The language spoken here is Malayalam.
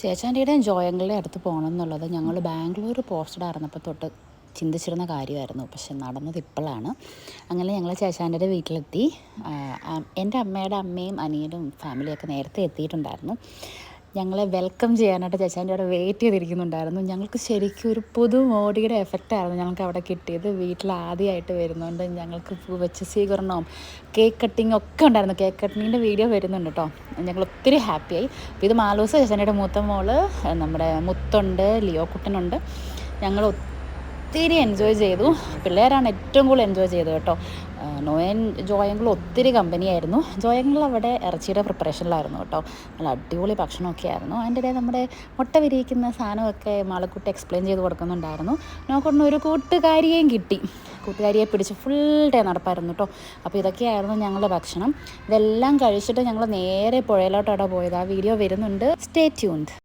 ചേച്ചാൻ്റെയും ജോയങ്ങളുടെ അടുത്ത് പോകണം എന്നുള്ളത് ഞങ്ങൾ ബാംഗ്ലൂർ പോസ്റ്റഡ് ആയിരുന്നപ്പോൾ തൊട്ട് ചിന്തിച്ചിരുന്ന കാര്യമായിരുന്നു. പക്ഷെ നടന്നത് ഇപ്പോഴാണ്. അങ്ങനെ ഞങ്ങൾ ചേച്ചാൻ്റെ വീട്ടിലെത്തി. എൻ്റെ അമ്മയുടെ അമ്മയും അനിയനും ഫാമിലിയൊക്കെ നേരത്തെ എത്തിയിട്ടുണ്ടായിരുന്നു. ഞങ്ങളെ വെൽക്കം ചെയ്യാനായിട്ട് ചേച്ചാൻ്റെ അവിടെ വെയിറ്റ് ചെയ്തിരിക്കുന്നുണ്ടായിരുന്നു. ഞങ്ങൾക്ക് ശരിക്കും ഒരു പുതു മോടിയുടെ എഫക്റ്റായിരുന്നു ഞങ്ങൾക്ക് അവിടെ കിട്ടിയത്. വീട്ടിൽ ആദ്യമായിട്ട് വരുന്നതുകൊണ്ട് ഞങ്ങൾക്ക് പൂ വെച്ച് സ്വീകരണവും കേക്ക് കട്ടിങ് ഒക്കെ ഉണ്ടായിരുന്നു. കേക്ക് കട്ടിങ്ങിൻ്റെ വീഡിയോ വരുന്നുണ്ട് കേട്ടോ. ഞങ്ങൾ ഒത്തിരി ഹാപ്പിയായി. അപ്പോൾ ഇത് മാലൂസ് ചേച്ചാൻ്റെ മൂത്ത മോള്, നമ്മുടെ മുത്തുണ്ട്, ലിയോ കുട്ടനുണ്ട്. ഞങ്ങൾ ഒത്തിരി എൻജോയ് ചെയ്തു. പിള്ളേരാണ് ഏറ്റവും കൂടുതൽ എൻജോയ് ചെയ്തത് കേട്ടോ. നോയൻ ജോയങ്ങളും ഒത്തിരി കമ്പനിയായിരുന്നു. ജോയങ്ങൾ അവിടെ ഇറച്ചിയുടെ പ്രിപ്പറേഷനിലായിരുന്നു കേട്ടോ. നല്ല അടിപൊളി ഭക്ഷണമൊക്കെ ആയിരുന്നു. അതിൻ്റെ ഇടയിൽ നമ്മുടെ മുട്ട വിരിയിക്കുന്ന സാധനമൊക്കെ മാളക്കുട്ടി എക്സ്പ്ലെയിൻ ചെയ്ത് കൊടുക്കുന്നുണ്ടായിരുന്നു. നോക്കൊന്ന് ഒരു കൂട്ടുകാരിയെയും കിട്ടി. കൂട്ടുകാരിയെ പിടിച്ച് ഫുൾ ഡേ നടപ്പായിരുന്നു കേട്ടോ. അപ്പോൾ ഇതൊക്കെയായിരുന്നു ഞങ്ങളുടെ ഭക്ഷണം. ഇതെല്ലാം കഴിച്ചിട്ട് ഞങ്ങൾ നേരെ പുഴയിലോട്ടാണ് പോയത്. ആ വീഡിയോ വരുന്നുണ്ട്. Stay tuned.